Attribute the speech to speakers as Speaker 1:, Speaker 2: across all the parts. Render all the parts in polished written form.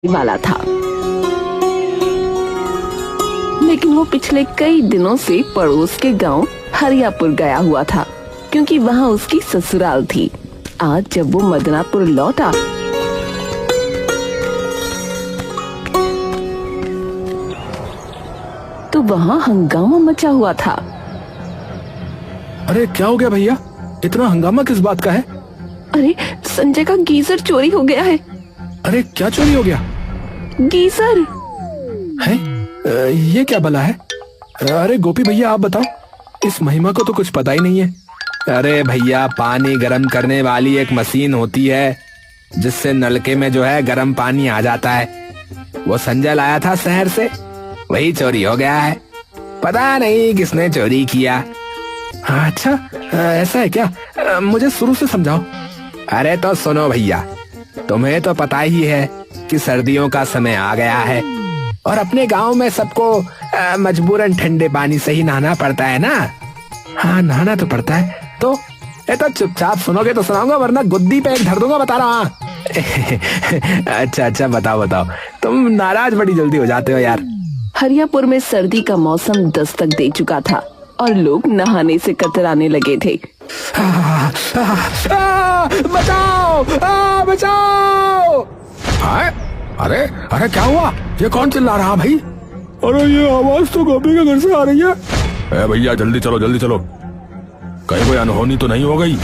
Speaker 1: वाला था, लेकिन वो पिछले कई दिनों से पड़ोस के गांव हरियापुर गया हुआ था, क्योंकि वहां उसकी ससुराल थी। आज जब वो मदनापुर लौटा तो वहां हंगामा मचा हुआ था।
Speaker 2: अरे क्या हो गया भैया, इतना हंगामा किस बात का है?
Speaker 1: अरे संजय का गीजर चोरी हो गया है।
Speaker 2: अरे क्या चोरी हो गया?
Speaker 1: गीजर
Speaker 2: है? ये क्या भला है? अरे गोपी भैया आप बताओ, इस महिमा को तो कुछ पता ही नहीं है।
Speaker 3: अरे भैया, पानी गर्म करने वाली एक मशीन होती है जिससे नलके में जो है गर्म पानी आ जाता है। वो संजय लाया था शहर से, वही चोरी हो गया है। पता नहीं किसने चोरी किया।
Speaker 2: अच्छा ऐसा है क्या? मुझे शुरू से समझाओ।
Speaker 3: अरे तो सुनो भैया, तुम्हें तो पता ही है कि सर्दियों का समय आ गया है और अपने गांव में सबको मजबूरन ठंडे पानी से ही नहाना पड़ता है ना।
Speaker 2: हाँ नहाना तो पड़ता है।
Speaker 3: तो चुपचाप सुनोगे तो सुनाऊंगा, वरना गुद्दी पे एक धर दूंगा, बता रहा हूँ। अच्छा बताओ, तुम नाराज बड़ी जल्दी हो जाते हो यार।
Speaker 1: हरियापुर में सर्दी का मौसम दस्तक दे चुका था और लोग नहाने से कतराने लगे थे।
Speaker 3: बचाओ! अरे क्या हुआ? ये कौन चिल्ला रहा भाई?
Speaker 2: अरे ये आवाज तो गोपी के घर से आ रही है।
Speaker 3: भैया जल्दी चलो, कहीं कोई अनहोनी तो नहीं हो गई?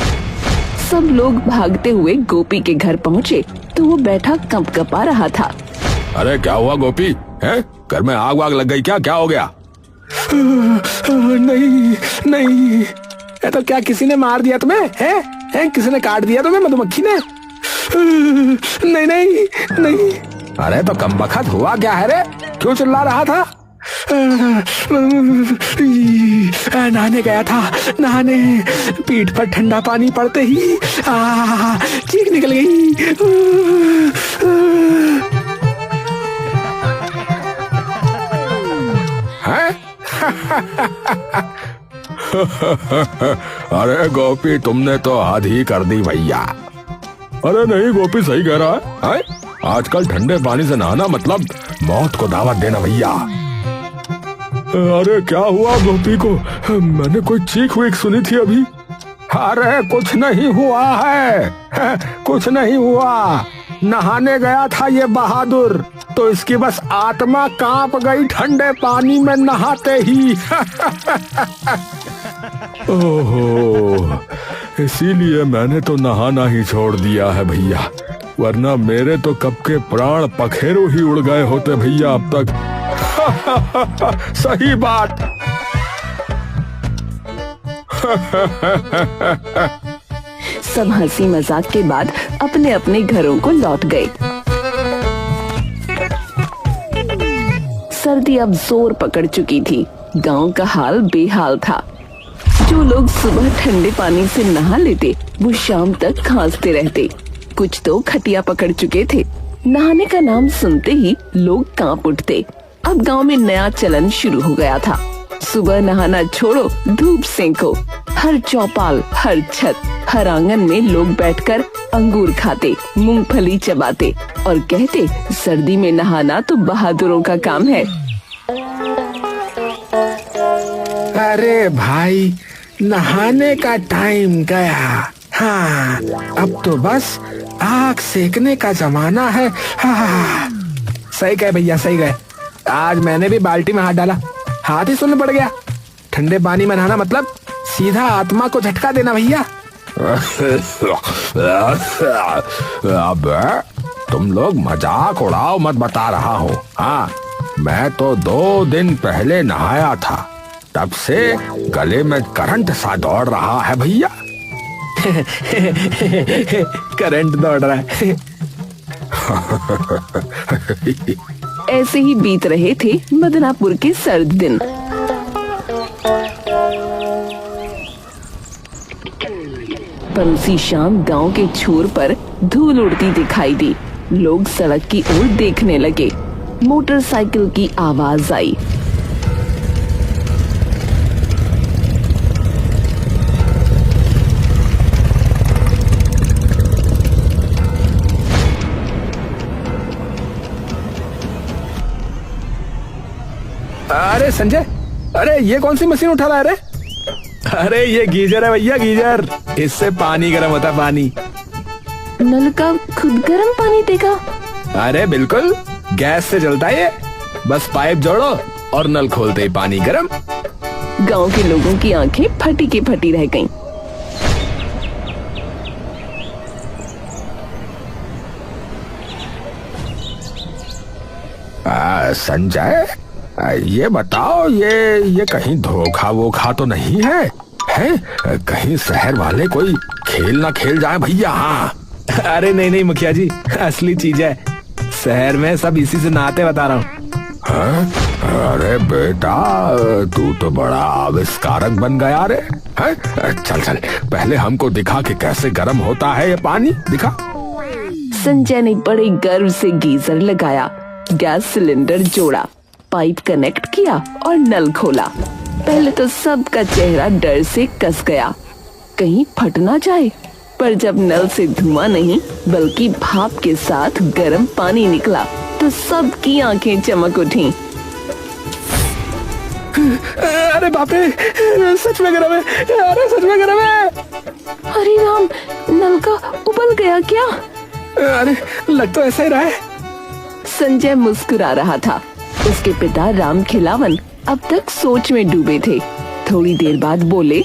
Speaker 1: सब लोग भागते हुए गोपी के घर पहुँचे तो वो बैठा कंपकपा रहा था।
Speaker 3: अरे क्या हुआ गोपी? है घर में आग वाग लग गई क्या हो गया?
Speaker 2: नहीं, ये तो क्या किसी ने मार दिया तुम्हें? है किसी ने काट दिया तुम्हें, मधुमक्खी ने? नहीं।
Speaker 3: अरे तो कम बखत हुआ क्या है रे? क्यों चिल्ला रहा था?
Speaker 2: नहाने गया था, पीठ पर ठंडा पानी पड़ते ही चीख निकल गई।
Speaker 3: अरे गोपी, तुमने तो हद ही कर दी भैया।
Speaker 2: अरे नहीं गोपी सही कह रहा है?
Speaker 3: आजकल ठंडे पानी से नहाना मतलब मौत को दावत देना भैया।
Speaker 2: अरे क्या हुआ गोपी को? मैंने कोई चीख वीख सुनी थी अभी।
Speaker 3: अरे कुछ नहीं हुआ है, कुछ नहीं हुआ। नहाने गया था ये बहादुर, तो इसकी बस आत्मा कांप गई ठंडे पानी में नहाते ही।
Speaker 2: ओहो, इसीलिए मैंने तो नहाना ही छोड़ दिया है भैया, वरना मेरे तो कब के प्राण पखेरु ही उड़ गए होते भैया अब तक।
Speaker 3: सही बात।
Speaker 1: सब हंसी मजाक के बाद अपने अपने घरों को लौट गए। सर्दी अब जोर पकड़ चुकी थी। गांव का हाल बेहाल था। जो लोग सुबह ठंडे पानी से नहा लेते वो शाम तक खांसते रहते। कुछ तो खटिया पकड़ चुके थे। नहाने का नाम सुनते ही लोग कांप उठते। अब गांव में नया चलन शुरू हो गया था। सुबह नहाना छोड़ो, धूप सेंको। हर चौपाल, हर छत, हर आंगन में लोग बैठकर अंगूर खाते, मूंगफली चबाते और कहते सर्दी में नहाना तो बहादुरों का काम है।
Speaker 3: अरे भाई, नहाने का टाइम गया। हाँ, अब तो बस आग सेकने का जमाना है। हाँ, सही कहे भैया, सही कहे। आज मैंने भी बाल्टी में हाथ डाला, हाथ ही सुन्न पड़ गया। ठंडे पानी में नहाना मतलब सीधा आत्मा को झटका देना भैया। अब तुम लोग मजाक उड़ाओ मत, बता रहा हूँ। हाँ, मैं तो 2 दिन पहले नहाया था, तब से गले में करंट सा दौड़ रहा है भैया।
Speaker 2: करंट दौड़ रहा है।
Speaker 1: ऐसे ही बीत रहे थे मदनापुर के सर्द दिन। पर उसी शाम गांव के छोर पर धूल उड़ती दिखाई दी। लोग सड़क की ओर देखने लगे। मोटरसाइकिल की आवाज आई।
Speaker 3: अरे संजय, अरे ये कौन सी मशीन उठा रहा है रे? अरे ये गीजर है भैया, गीजर। इससे पानी गर्म होता है, पानी।
Speaker 1: नल का खुद गर्म पानी देगा?
Speaker 3: अरे बिल्कुल, गैस से जलता है ये। बस पाइप जोड़ो और नल खोलते ही पानी गर्म।
Speaker 1: गांव के लोगों की आंखें फटी की फटी रह गईं।
Speaker 3: संजय, ये बताओ, ये कहीं धोखा वोखा तो नहीं है? हैं? कहीं शहर वाले कोई खेल ना खेल जाए भैया। हाँ। अरे नहीं नहीं मुखिया जी, असली चीज है। शहर में सब इसी से नहाते, बता रहा हूँ। अरे बेटा, तू तो बड़ा आविष्कारक बन गया रे। चल चल, पहले हमको दिखा कि कैसे गर्म होता है ये पानी, दिखा।
Speaker 1: संजय ने बड़े गर्व से गीजर लगाया, गैस सिलेंडर जोड़ा, पाइप कनेक्ट किया और नल खोला। पहले तो सबका चेहरा डर से कस गया, कहीं फट ना जाए। पर जब नल से धुआं नहीं बल्कि भाप के साथ गर्म पानी निकला तो सबकी आंखें चमक उठी।
Speaker 3: अरे बाप रे, सच में गर्म है। अरे सच में गर्म है।
Speaker 1: अरे राम, नल का उबल गया क्या?
Speaker 3: अरे लग तो ऐसा ही रहा है।
Speaker 1: संजय मुस्कुरा रहा था। उसके पिता राम खिलावन अब तक सोच में डूबे थे। थोड़ी देर बाद बोले,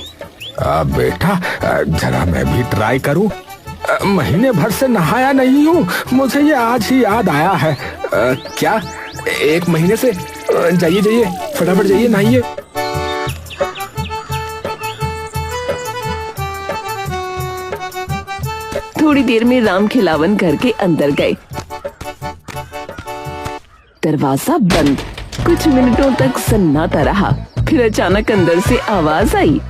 Speaker 3: बेटा, जरा मैं भी ट्राई करूं। महीने भर से नहाया नहीं हूँ, मुझे ये आज ही याद आया है। क्या 1 महीने से? जाइए जाइए, फटाफट जाइए, नहाइए।
Speaker 1: थोड़ी देर में राम खिलावन घर के अंदर गए। दरवाजा बंद। कुछ मिनटों तक सन्नाटा रहा, फिर अचानक अंदर से आवाज आई।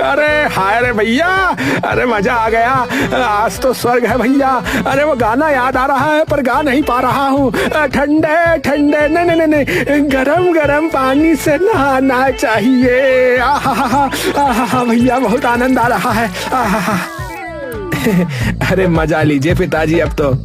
Speaker 3: अरे हाय रे भैया, अरे मजा आ गया, आज तो स्वर्ग है भैया। अरे वो गाना याद आ रहा है पर गा नहीं पा रहा हूँ। ठंडे ठंडे नहीं नहीं नहीं, गरम गरम पानी से नहाना चाहिए। आहा भैया, बहुत आनंद आ रहा है। अरे मजा लीजिए पिताजी अब तो।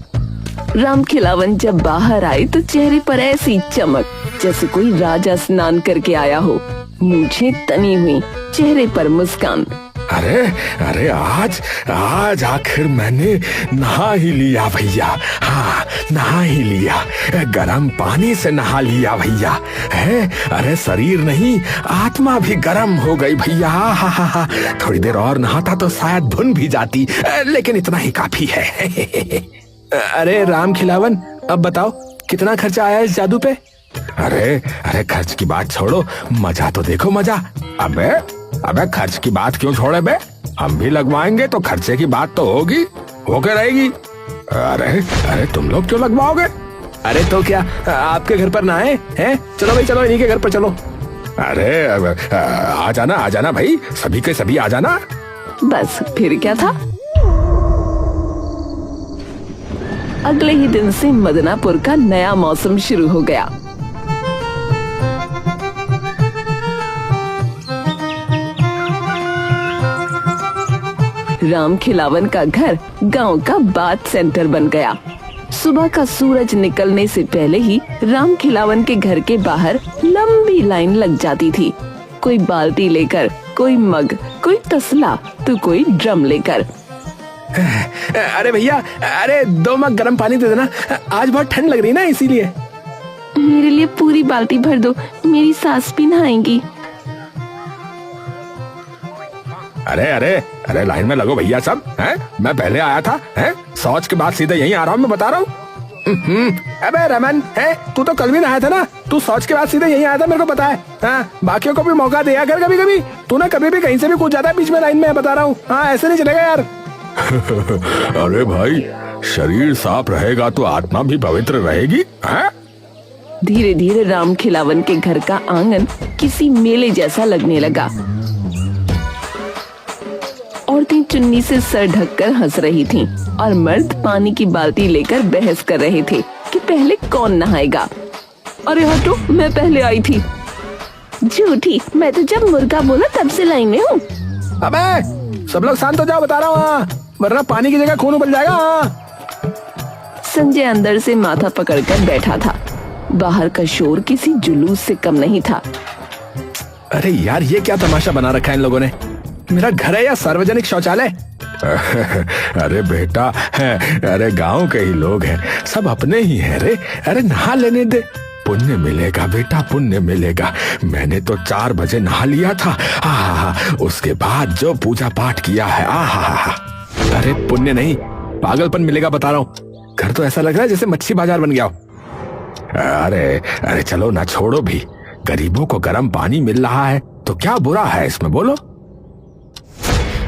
Speaker 1: राम खिलावन जब बाहर आए तो चेहरे पर ऐसी चमक जैसे कोई राजा स्नान करके आया हो। मूंछें तनी हुई, चेहरे पर मुस्कान।
Speaker 3: अरे अरे आज आखिर मैंने नहा ही लिया भैया। हाँ, नहा ही लिया, गरम पानी से नहा लिया भैया। है, अरे शरीर नहीं, आत्मा भी गर्म हो गई भैया। हा। थोड़ी देर और नहाता तो शायद धुन भी जाती, लेकिन इतना ही काफी है। अरे राम खिलावन, अब बताओ कितना खर्चा आया इस जादू पे? अरे खर्च की बात छोड़ो, मजा तो देखो, मजा। अबे खर्च की बात क्यों छोड़े बे? हम भी लगवाएंगे तो खर्चे की बात तो होगी, होके रहेगी। अरे तुम लोग क्यों लगवाओगे? अरे तो क्या आपके घर पर ना आए हैं? चलो भाई चलो, इन्हीं के घर पर चलो। अरे आ जाना भाई, सभी के सभी आ जाना।
Speaker 1: बस फिर क्या था। अगले ही दिन से मदनापुर का नया मौसम शुरू हो गया। राम खिलावन का घर गांव का बात सेंटर बन गया। सुबह का सूरज निकलने से पहले ही राम खिलावन के घर के बाहर लंबी लाइन लग जाती थी। कोई बाल्टी लेकर, कोई मग, कोई तसला तो कोई ड्रम लेकर।
Speaker 3: अरे भैया, अरे 2 मग गर्म पानी दे देना, आज बहुत ठंड लग रही ना, इसीलिए।
Speaker 1: मेरे लिए पूरी बाल्टी भर दो, मेरी सास भी नहाएंगी।
Speaker 3: अरे लाइन में लगो भैया सब, हैं? मैं पहले आया था, हैं? शौच के बाद सीधे यहीं आ रहा हूँ, मैं बता रहा हूँ। अबे रमन, है तू तो कल भी नहाया था ना, तू शौच के बाद सीधे यहीं आया था, मेरे को पता है। हाँ, बाकियों को भी मौका दिया कर कभी कभी। तू ना कभी भी कहीं से भी कूद जाता है बीच में लाइन में, बता रहा हूँ। हाँ, ऐसे नहीं चलेगा यार।
Speaker 2: अरे भाई, शरीर साफ रहेगा तो आत्मा भी पवित्र रहेगी।
Speaker 1: धीरे धीरे राम खिलावन के घर का आंगन किसी मेले जैसा लगने लगा। औरतें चुन्नी से सर ढककर हंस रही थीं और मर्द पानी की बाल्टी लेकर बहस कर रहे थे कि पहले कौन नहाएगा। अरे हटो, मैं पहले आई थी। झूठी, मैं तो जब मुर्गा बोला तब से लाइन में हूँ।
Speaker 3: अबे सब लोग शांत हो जाओ, बता रहा हूँ, वरना पानी की जगह खून उबल जाएगा।
Speaker 1: संजय अंदर से माथा पकड़कर बैठा था। बाहर का शोर किसी जुलूस से कम नहीं था।
Speaker 3: अरे यार, ये क्या तमाशा बना रखा है इन लोगों ने? मेरा घर है या सार्वजनिक शौचालय?
Speaker 2: अरे बेटा है, अरे गांव के ही लोग हैं, सब अपने ही हैं रे।
Speaker 3: अरे नहा लेने दे।
Speaker 2: पुण्य मिलेगा बेटा, पुण्य मिलेगा। मैंने तो 4 बजे नहा लिया था। उसके बाद जो पूजा पाठ किया है,
Speaker 3: अरे पुण्य नहीं, पागलपन मिलेगा बता रहा हूँ। घर तो ऐसा लग रहा है जैसे मच्छी बाजार बन गया हो।
Speaker 2: अरे चलो ना, छोड़ो भी। गरीबों को गर्म पानी मिल रहा है तो क्या बुरा है इसमें, बोलो।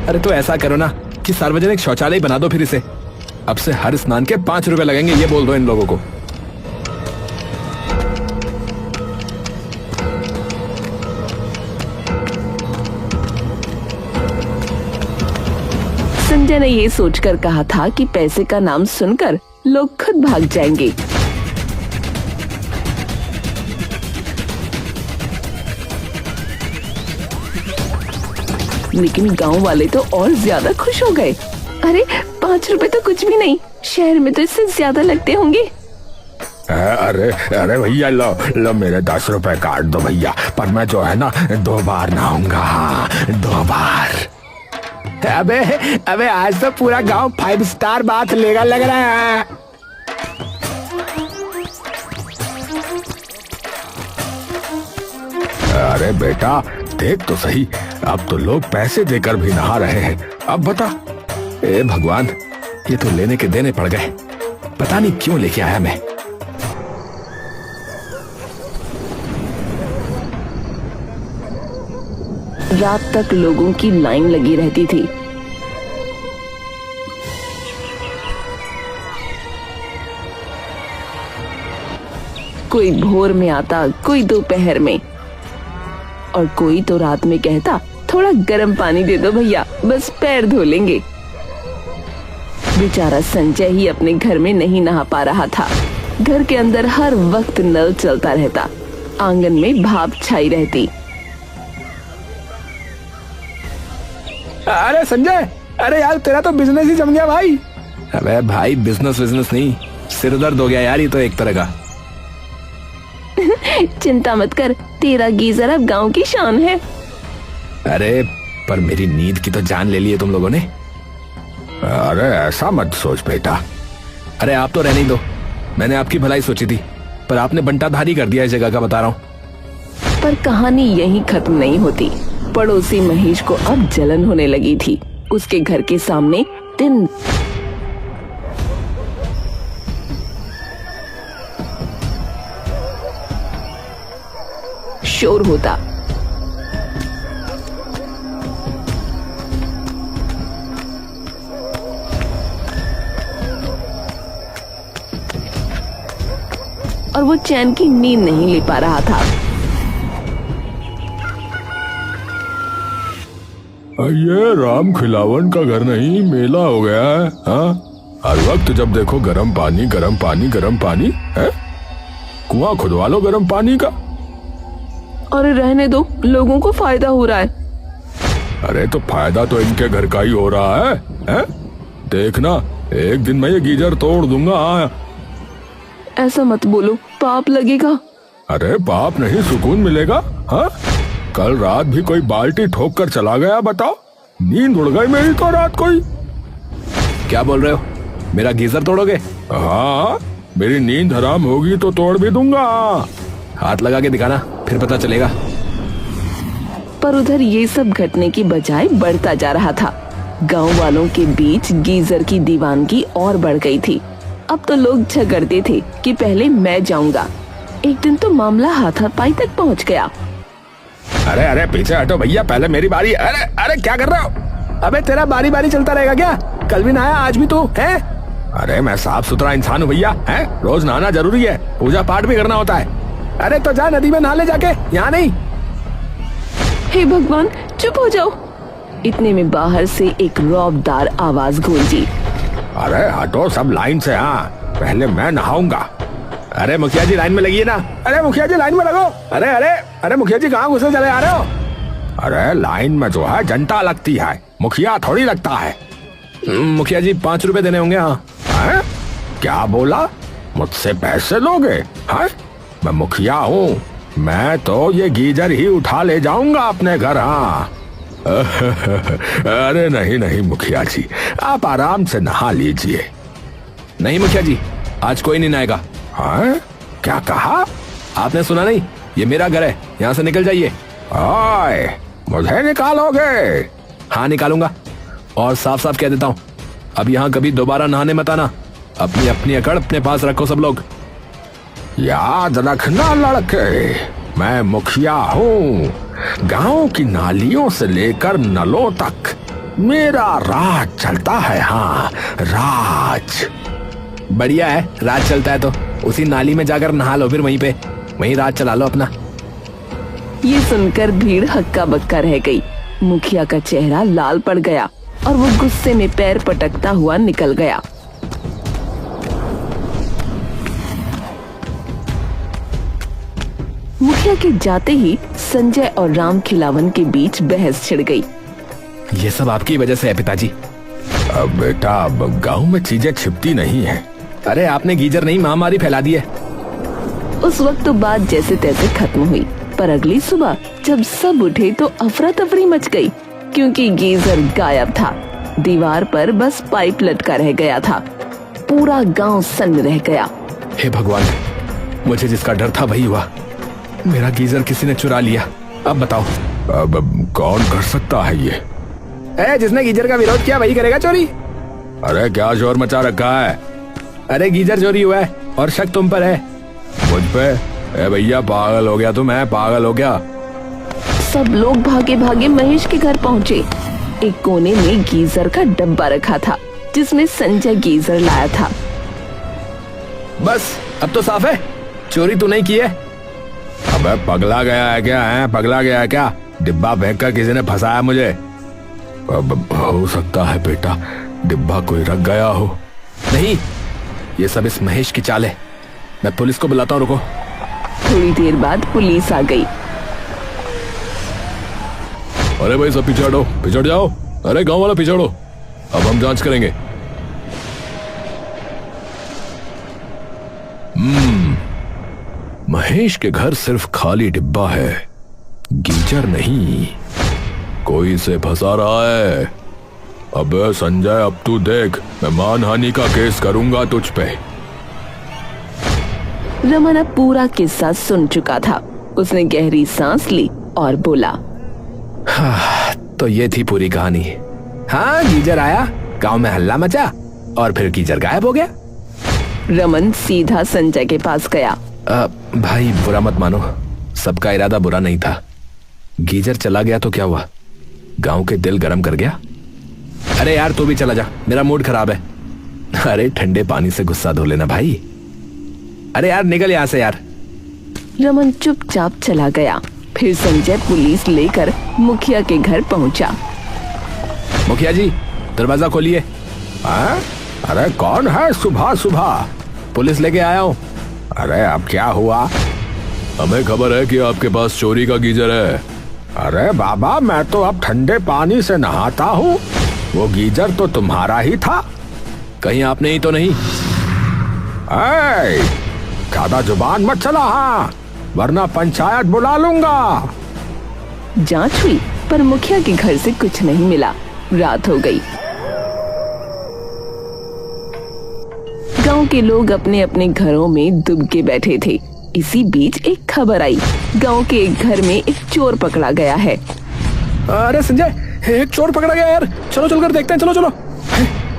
Speaker 3: अरे तो ऐसा करो ना कि सार्वजनिक शौचालय बना दो फिर इसे। अब से हर स्नान के 5 रुपए लगेंगे, ये बोल दो इन लोगों को।
Speaker 1: संजय ने ये सोचकर कहा था कि पैसे का नाम सुनकर लोग खुद भाग जाएंगे। लेकिन गांव वाले तो और ज्यादा खुश हो गए। अरे 5 रुपए तो कुछ भी नहीं, शहर में तो इससे ज्यादा लगते होंगे।
Speaker 2: अरे भैया, लो मेरे 10 रुपए काट दो भैया, पर मैं जो है ना 2 बार नहाऊंगा। 2 बार।
Speaker 3: अबे आज तो पूरा गांव 5 स्टार बाथ लेगा लग रहा है।
Speaker 2: अरे बेटा देख तो सही, अब तो लोग पैसे देकर भी नहा रहे हैं। अब बता।
Speaker 3: ए भगवान, ये तो लेने के देने पड़ गए। पता नहीं क्यों लेके आया मैं।
Speaker 1: रात तक लोगों की लाइन लगी रहती थी। कोई भोर में आता, कोई दोपहर में, और कोई तो रात में कहता थोड़ा गर्म पानी दे दो भैया, बस पैर धो लेंगे। बेचारा संजय ही अपने घर में नहीं नहा पा रहा था। घर के अंदर हर वक्त नल चलता रहता, आंगन में भाप छाई रहती।
Speaker 3: अरे संजय, अरे यार तेरा तो बिजनेस ही जम गया भाई। अबे भाई, बिजनेस नहीं, सिर दर्द हो गया यार, ये तो एक तरह का।
Speaker 1: चिंता मत कर, तेरा गीजर अब गांव की शान है।
Speaker 3: अरे पर मेरी नींद की तो जान ले ली है तुम लोगों ने।
Speaker 2: अरे ऐसा मत सोच बेटा।
Speaker 3: अरे आप तो रहने ही दो, मैंने आपकी भलाई सोची थी, पर आपने बंटाधारी कर दिया इस जगह का, बता रहा हूँ।
Speaker 1: पर कहानी यहीं खत्म नहीं होती। पड़ोसी महेश को अब जलन होने लगी थी। उसके घर के सामने दिन शोर होता। और वो चैन की नींद नहीं ले पा रहा था।
Speaker 2: ये राम खिलावन का घर नहीं, मेला हो गया है। हाँ, हर वक्त जब देखो गर्म पानी गर्म पानी गर्म पानी है। कुआं खुदवा लो गर्म पानी का।
Speaker 1: अरे रहने दो, लोगों को फायदा हो रहा है।
Speaker 2: अरे तो फायदा तो इनके घर का ही हो रहा है? देखना, एक दिन मैं ये गीजर तोड़ दूंगा।
Speaker 1: ऐसा मत बोलो, पाप लगेगा।
Speaker 2: अरे पाप नहीं, सुकून मिलेगा। हाँ, कल रात भी कोई बाल्टी ठोक कर चला गया, बताओ। नींद उड़ गई मेरी तो रात कोई।
Speaker 3: क्या बोल रहे हो, मेरा गीजर तोड़ोगे?
Speaker 2: हाँ, मेरी नींद हराम होगी तो तोड़ भी दूंगा।
Speaker 3: हाथ लगा के दिखाना, फिर पता चलेगा।
Speaker 1: पर उधर ये सब घटने की बजाय बढ़ता जा रहा था। गांव वालों के बीच गीजर की दीवानगी और बढ़ गई थी। अब तो लोग झगड़ते थे कि पहले मैं जाऊंगा। एक दिन तो मामला हाथापाई तक पहुंच गया।
Speaker 3: अरे पीछे हटो भैया, पहले मेरी बारी। अरे क्या कर रहे हो? अबे तेरा बारी बारी चलता रहेगा क्या? कल भी नहाया, आज भी तू है?
Speaker 2: अरे मैं साफ सुथरा इंसान हूँ भैया, है? रोज नहाना जरूरी है, पूजा पाठ भी करना होता है।
Speaker 3: अरे तो जा नदी में नहा ले जाके, यहाँ नहीं।
Speaker 1: हे भगवान, चुप हो जाओ। इतने में बाहर से एक रौबदार आवाज गूंजी।
Speaker 2: अरे हटो सब लाइन से। हाँ, पहले मैं नहाऊंगा।
Speaker 3: अरे मुखिया जी लाइन में लगिए ना। अरे मुखिया जी लाइन में लगो। अरे मुखिया जी कहाँ घुसे चले आ रहे हो?
Speaker 2: अरे लाइन में जो है जनता लगती है, मुखिया थोड़ी लगता है।
Speaker 3: मुखिया जी 5 रुपए देने होंगे। हाँ, क्या बोला? मुझसे पैसे लोगे? हाँ, मैं मुखिया हूँ, मैं तो ये गीजर ही उठा ले जाऊंगा अपने घर। हाँ।
Speaker 2: अरे नहीं नहीं मुखिया जी,
Speaker 3: आप आराम से नहा लीजिए।
Speaker 4: नहीं मुखिया जी, आज कोई नहीं नहाएगा।
Speaker 3: हाँ? क्या कहा?
Speaker 4: आपने सुना नहीं? ये मेरा घर है, यहाँ से निकल जाइए।
Speaker 3: ओए, मुझे निकालोगे?
Speaker 4: हाँ निकालूंगा, और साफ साफ कह देता हूँ, अब यहाँ कभी दोबारा नहाने मत आना। अपनी अपनी अकड़ अपने पास रखो सब लोग।
Speaker 3: याद रखना लड़के, मैं मुखिया हूँ। गांव की नालियों से लेकर नलों तक मेरा राज चलता है। हाँ, राज।
Speaker 4: बढ़िया है, राज चलता है तो उसी नाली में जाकर नहा लो, फिर वहीं राज चला लो अपना।
Speaker 1: ये सुनकर भीड़ हक्का बक्का रह गई। मुखिया का चेहरा लाल पड़ गया और वो गुस्से में पैर पटकता हुआ निकल गया। मुखिया के जाते ही संजय और राम खिलावन के बीच बहस छिड़ गई।
Speaker 4: ये सब आपकी वजह से है पिताजी।
Speaker 3: अब बेटा, अब गांव में चीजें छिपती नहीं है।
Speaker 4: अरे आपने गीजर नहीं महामारी फैला दी है।
Speaker 1: उस वक्त तो बात जैसे तैसे खत्म हुई, पर अगली सुबह जब सब उठे तो अफरा तफरी मच गई, क्योंकि गीजर गायब था। दीवार पर बस पाइप लटका रह गया था। पूरा गांव सन्न रह गया।
Speaker 4: हे भगवान, मुझे जिसका डर था वही हुआ। मेरा गीजर किसी ने चुरा लिया। अब बताओ,
Speaker 2: अब कौन कर सकता है ये?
Speaker 4: जिसने गीजर का विरोध किया वही करेगा चोरी।
Speaker 2: अरे क्या शोर मचा रखा है?
Speaker 4: अरे गीजर चोरी हुआ है और शक तुम पर है।
Speaker 2: मुझ पे? ए भैया, पागल हो गया तू? मैं पागल हो गया?
Speaker 1: सब लोग भागे भागे महेश के घर पहुँचे। एक कोने में गीजर का डब्बा रखा था, जिसमें संजय गीजर लाया था।
Speaker 4: बस अब तो साफ है, चोरी तू नहीं की है।
Speaker 2: अबे पगला गया है क्या? है पगला गया है क्या? डिब्बा फेंक कर किसी ने फंसाया मुझे। अब हो सकता है बेटा, डिब्बा कोई रख गया हो।
Speaker 4: नहीं, ये सब इस महेश की चाल है। मैं पुलिस को बुलाता हूँ, रुको।
Speaker 1: थोड़ी देर बाद पुलिस आ गई।
Speaker 2: अरे भाई सब पीछे हटो, पिछड़ जाओ। अरे गांव वाला पिछड़ो, अब हम जांच करेंगे। महेश के घर सिर्फ खाली डिब्बा है, गीजर नहीं। कोई से फंसा रहा है। अबे संजय, अब तू देख, मैं मानहानि का केस करूंगा तुझ पे।
Speaker 1: रमन अब पूरा किस्सा सुन चुका था। उसने गहरी सांस ली और बोला,
Speaker 4: तो ये थी पूरी कहानी। हाँ, गीजर आया, गांव में हल्ला मचा और फिर गीजर गायब हो गया।
Speaker 1: रमन सीधा संजय के पास गया।
Speaker 4: भाई बुरा मत मानो, सबका इरादा बुरा नहीं था। गीजर चला गया तो क्या हुआ, गांव के दिल गरम कर गया। अरे यार तू भी चला जा, मेरा मूड खराब है। अरे ठंडे पानी से गुस्सा धो लेना भाई। अरे यार निकल यहाँ से यार।
Speaker 1: रमन चुपचाप चला गया। फिर संजय पुलिस लेकर मुखिया के घर पहुंचा।
Speaker 4: मुखिया जी, दरवाजा खोलिए।
Speaker 3: अरे कौन है सुबह सुबह?
Speaker 4: पुलिस लेके आया हूँ।
Speaker 3: अरे अब क्या हुआ?
Speaker 2: हमें खबर है कि आपके पास चोरी का गीजर है।
Speaker 3: अरे बाबा, मैं तो अब ठंडे पानी से नहाता हूँ। वो गीजर तो तुम्हारा ही था।
Speaker 4: कहीं आपने ही तो नहीं?
Speaker 3: ज्यादा जुबान मत चला, हाँ, वरना पंचायत बुला लूंगा।
Speaker 1: जांच हुई पर मुखिया के घर से कुछ नहीं मिला। रात हो गई। गांव के लोग अपने अपने घरों में दुबके बैठे थे। इसी बीच एक खबर आई, गांव के एक घर में एक चोर पकड़ा गया है।
Speaker 4: अरे संजय, एक चोर पकड़ा गया यार, चलो चलकर देखते हैं। चलो चलो,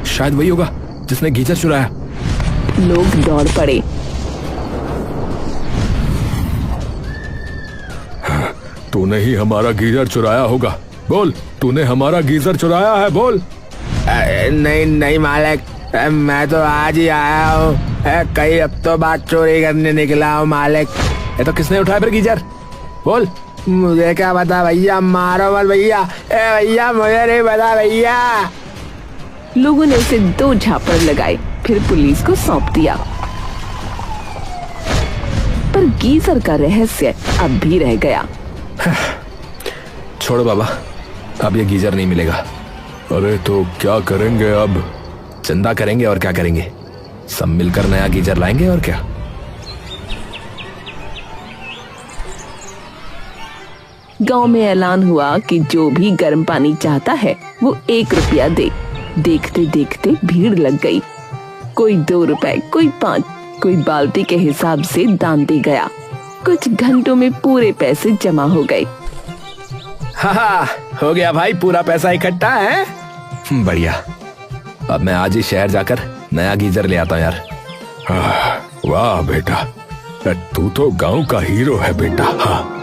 Speaker 4: शायद वही होगा जिसने गीजर चुराया।
Speaker 1: लोग दौड़ पड़े।
Speaker 2: तूने ही हमारा गीजर चुराया होगा, बोल, तूने हमारा गीजर चुराया है, बोल।
Speaker 3: नहीं नहीं मालिक, मैं तो आज ही आया हूँ। कई हफ्तों बाद चोरी करने निकला हूँ मालिक।
Speaker 4: ये तो किसने उठाया फिर गीजर, बोल।
Speaker 3: मुझे क्या पता भैया, मारो मत भैया। भैया मुझे नहीं पता भैया।
Speaker 1: लोगों ने उसे 2 झापड़ लगाए, फिर पुलिस को सौंप दिया। पर गीजर का रहस्य अब भी रह गया।
Speaker 4: छोड़ो बाबा, अब ये गीजर नहीं मिलेगा।
Speaker 2: अरे तो क्या करेंगे अब?
Speaker 4: चंदा करेंगे और क्या करेंगे। सब मिलकर नया गीजर लाएंगे और क्या।
Speaker 1: गांव में ऐलान हुआ कि जो भी गर्म पानी चाहता है वो 1 रुपया दे। देखते देखते भीड़ लग गई। कोई 2 रुपए, कोई 5, कोई बाल्टी के हिसाब से दान दे गया। कुछ घंटों में पूरे पैसे जमा हो गए।
Speaker 4: हाँ, हो गया भाई, पूरा पैसा इकट्ठा है। बढ़िया, अब मैं आज ही शहर जाकर नया गीजर ले आता हूँ यार।
Speaker 2: वाह बेटा, तू तो गांव का हीरो है बेटा। हाँ।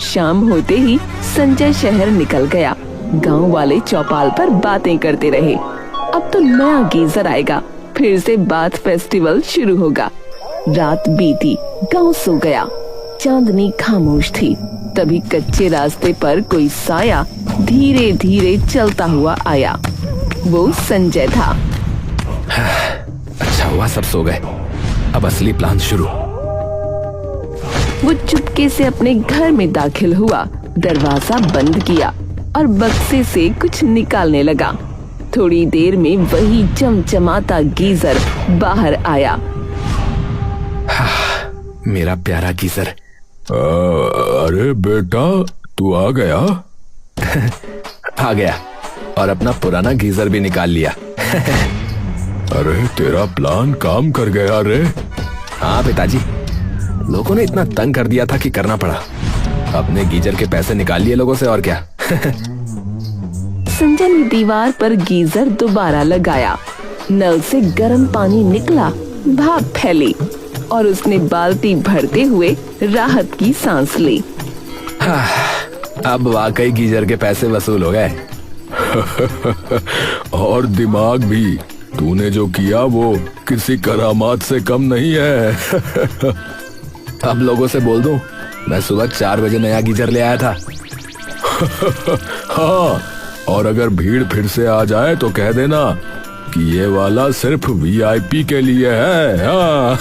Speaker 1: शाम होते ही संजय शहर निकल गया। गांव वाले चौपाल पर बातें करते रहे। अब तो नया गीजर आएगा, फिर से बात फेस्टिवल शुरू होगा। रात बीती, गांव सो गया। चांदनी खामोश थी। तभी कच्चे रास्ते पर कोई साया धीरे धीरे चलता हुआ आया। वो संजय था।
Speaker 4: अच्छा हुआ सब सो गए, अब असली प्लान शुरू।
Speaker 1: वो चुपके से अपने घर में दाखिल हुआ, दरवाजा बंद किया और बक्से से कुछ निकालने लगा। थोड़ी देर में वही चमचमाता गीजर बाहर आया।
Speaker 4: मेरा प्यारा गीजर।
Speaker 2: अरे बेटा, तू आ गया?
Speaker 4: आ गया, और अपना पुराना गीजर भी निकाल लिया।
Speaker 2: अरे तेरा प्लान काम कर गया रे।
Speaker 4: हाँ पिताजी, लोगों ने इतना तंग कर दिया था कि करना पड़ा। अपने गीजर के पैसे निकाल लिए लोगों से, और क्या।
Speaker 1: संजय ने दीवार पर गीजर दोबारा लगाया। नल से गर्म पानी निकला, भाप फैली और उसने बाल्टी भरते हुए राहत की सांस ली।
Speaker 4: अब वाकई गीजर के पैसे वसूल हो गए।
Speaker 2: और दिमाग भी, तूने जो किया वो किसी करामात से कम नहीं है।
Speaker 4: अब लोगों से बोल दूं, मैं सुबह 4 बजे नया गीजर ले आया था।
Speaker 2: हाँ, और अगर भीड़ फिर से आ जाए तो कह देना कि ये वाला सिर्फ वीआईपी के लिए है। हाँ।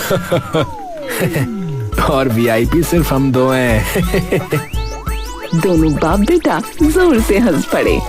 Speaker 4: और वीआईपी सिर्फ हम 2 हैं।
Speaker 1: दोनों बाप बेटा जोर से हंस पड़े।